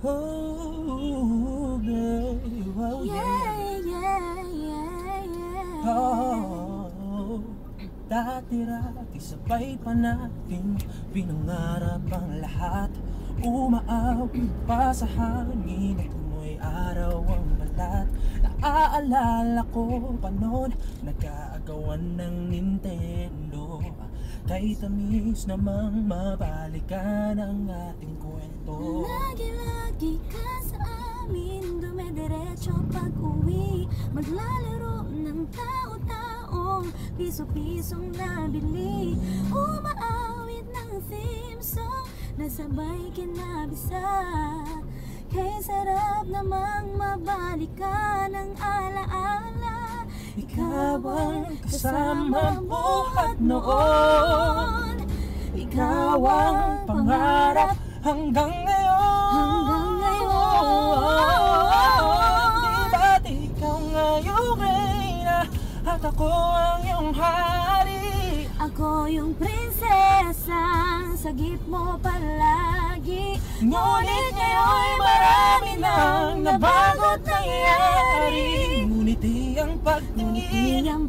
Oh, baby, oh, yeah. Oh, dati-dati sabay pa natin pinangarap ang lahat. Umaawit pa sa hangin at tumoy araw ang balat. Naaalala ko pa noon nag-aagawan ng Nintendo. Kay tamis namang mabalikan ang ating kwento. Lagi-lagi ka sa amin, dumidiretso pag-uwi. Maglalaro ng tao-taong piso-pisong nabili. Umaawit ng theme song na sabay kinabisa. Kay sarap namang mabalikan ang alaala. Ikaw ang kasama buhat noon. Ikaw ang pangarap hanggang ngayon. Hanggang ngayon. Di ba't ikaw ngayong reyna at ako ang iyong hari? Ako yung prinsesang sagip mo palagi. Ngunit ngayon'y marami nang nabago't nangyari. Ngunit iyang pagtingin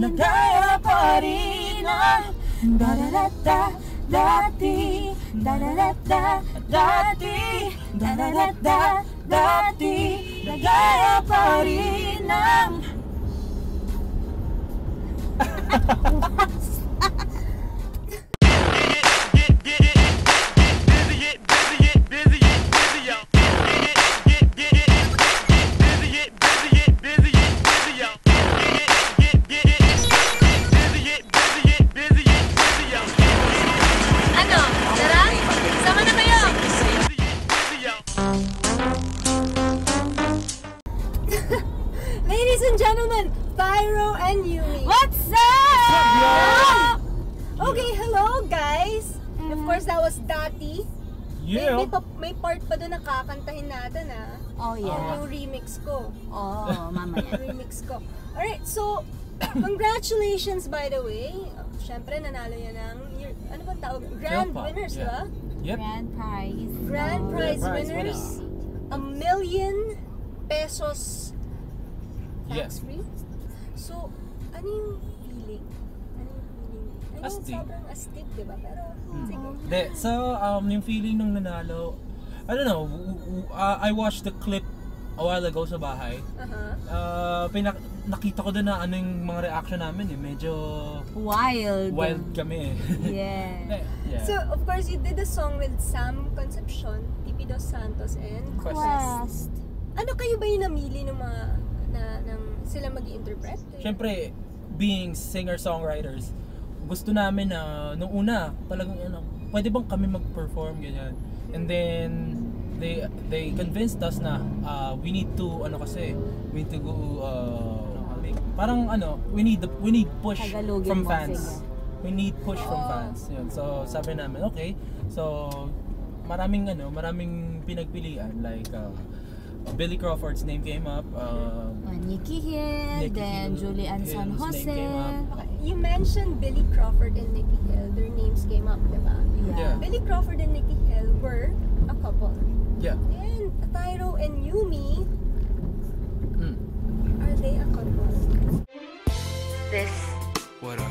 nagaya pa rin ang da-da-da-da dati, da-da-da-da dati, da-da-da-da dati, nagaya pa rin ang Ladies and gentlemen, Thyro and Yumi. What's up? Okay, hello guys. Of course, that was Dati. yeah. May part pa doon na kakantahin natin Oh yeah. Yung remix ko. Oh, mamaya. Remix ko. Alright, so, congratulations by the way. Siyempre, nanalo yan ng, ano bang tawag? Grand Philpott, winners, yeah. diba? Yep. Grand prize. Grand prize prize winners. winner. 1 million pesos Yes. tax-free. So, ano yung feeling? Ano yung Astig. sobrang astig, diba? Pero, sige. De, so, yung feeling nung nanalo, I don't know, I watched the clip a while ago sa bahay. Nakita ko doon na ano yung mga reaction namin medyo wild kami Yeah. yeah. So, of course, you did a song with Sam Concepcion, TP Dos Santos, and Quest. Ano kayo ba yung namili ng mga ng sila mag-i-interpret? Siyempre, being singer-songwriters, gusto namin na nung una talagang pwede bang kami mag-perform ganyan. And then they convinced us na we need to we need to go parang we need push Tagalogin from mo, fans. sige. We need push from fans. Yun. So sabi namin, okay. So maraming pinagpilian like Billy Crawford's name came up. Nikki Hill, then Julian San Jose. Okay. You mentioned Billy Crawford and Nikki Hill. Their names came up, diba? Yeah. Billy Crawford and Nikki Hill were a couple. Yeah. And Thyro and Yumi, are they a couple? This What up?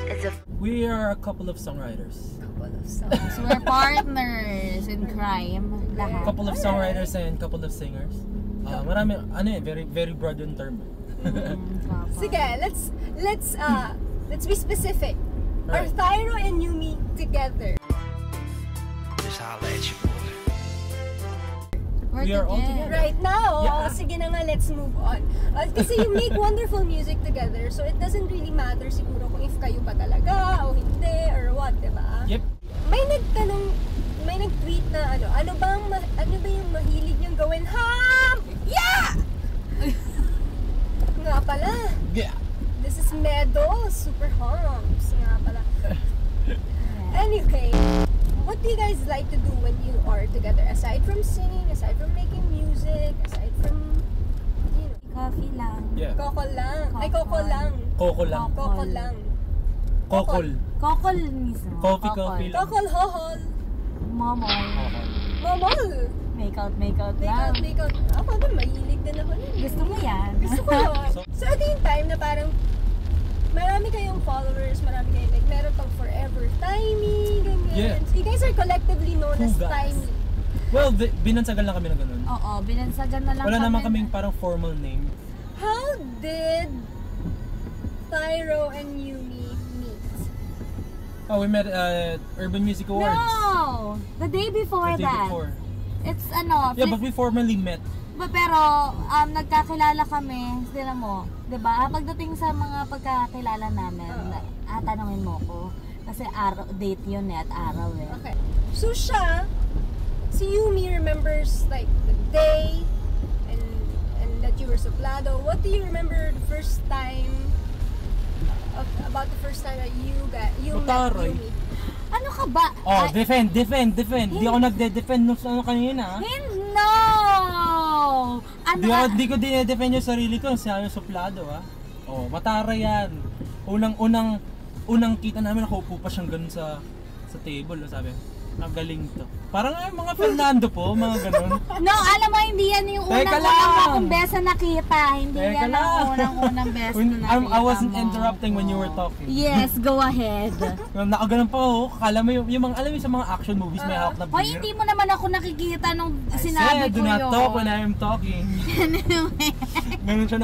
is a We are a couple of songwriters. Couple of songs. So we're partners in crime. Lahat. Couple of songwriters and couple of singers. Marami very very broad yung term. Sige, let's be specific. Are Right. Thyro and Yumi together? Just holla at you, boy. We're We are all together. Right now, Yeah. sige na nga, let's move on. Kasi you make wonderful music together, so it doesn't really matter siguro kung if kayo pa talaga o hindi or what, diba? Yep. May nag-tweet na ano ba yung mahilig niyong gawin? Ham! Yeah! Nga pala, Yeah. this is Meadow, super hams. Nga pala. Anyway, what do you guys like to do when you are together? Aside from singing, aside from making music, aside from, Coffee lang. Yeah. Coco lang. Ay, Coco lang. Coco lang. Coco lang. Kokol. Kokol mismo. Coffee lang. Kokol hohol. Momoy. Momol! Make out Make lang. out. Ako ba, mahilig din ako nun. Gusto mo yan? Gusto ko yun. So, ito yung time na parang marami kayong followers, marami kayong like, meron pang Forever Timey, ganyan. Yeah. So, you guys are collectively known as Who guys? Timey. Well, binansagan lang kami ng ganun. Oo, binansagan na lang Wala kami. naman kaming parang formal name. How did Thyro and Yumi meet? Oh, we met at Urban Music Awards. No! The day before The day that. before. It's ano, Yeah, but we formally met. pero nagkakilala kami, sila mo, 'di ba? Pagdating sa mga pagkakilala namin, tanungin mo ko kasi date 'yun at araw eh. Okay. So siya, si Yumi remembers like the day and that you were suplado. What do you remember the first time about the first time that you met Mataray. Yumi? Ano ka ba? Oh, defend. Di ako nagde-defend nung ano kanina. No! Ano? Di ko dinedefend yung sarili ko sa suplado Oh, mataray yan. Unang kita namin nakaupo pa siyang ganun sa table, sabi. Ang galing to. Parang mga Fernando po, mga ganun. No, alam mo, hindi yan yung Teka unang-unang lang. akong beses na nakita. Hindi Teka yan ang lang. unang-unang beses na nakita I wasn't mo. interrupting when you were talking. Yes, go ahead. Nakaganon pa Kala mo yung mga, alam mo sa mga action movies may hawak na beer. Hoy, hindi mo naman ako nakikita nung I sinabi said, ko do not yun. talk when I am talking. Anyway. Ganun siya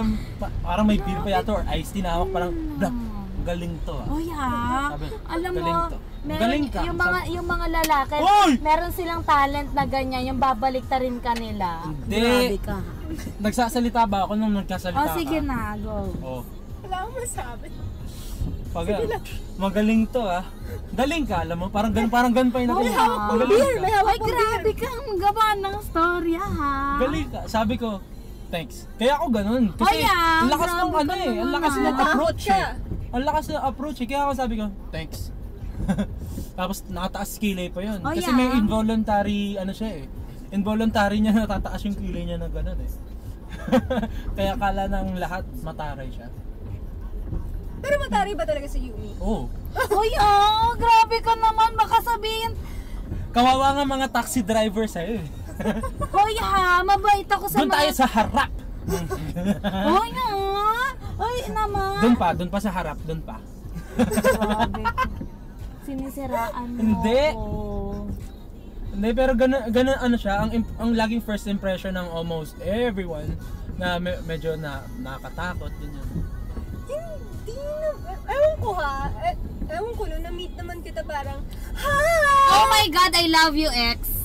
parang may beer pa yata or iced tea na hawak, parang, blah, ang galing to Oh yeah. Sabi, Alam mo, galing to. meron, Galing ka. yung mga lalaki, Oy! meron silang talent na ganyan, yung babalik ta rin kanila. Hindi. Grabe ka. Nagsasalita ba ako nung nagkasalita Oh, ka? sige na, go. Oh. Wala akong masabi. Magaling to Galing ka, alam mo, parang ganun pa yung Oh, natin. yeah. Magaling ka. May hawak Ay, pang grabe beer. kang gawa ng storya, ha? Galing ka. Sabi ko, thanks. Kaya ako ganun. Kasi Oh, yeah. ang lakas ng Grabe ano ka Ang naman, lakas ng Natakot approach ka. Ang lakas ng approach Kaya ako sabi ko, thanks. Tapos nakataas kilay pa yun. Oh, Kasi yeah. may involuntary, siya involuntary niya natataas yung kilay niya na ganun Kaya kala ng lahat mataray siya. Pero matari ba talaga si Yumi? Oh. Uy, grabe ka naman. Baka sabihin, Kawawa nga mga taxi driver sa'yo hoy ha, mabait ako sa Doon tayo sa harap. Hoy nga. Ay, naman. Doon pa sa harap, doon pa. Grabe. Sinisiraan mo Hindi. ako. Hindi, pero ganun siya, ang laging first impression ng almost everyone na medyo nakakatakot din yun. Hindi na, ewan ko ewan ko na-meet naman kita parang, hi! Oh my God, I love you, ex.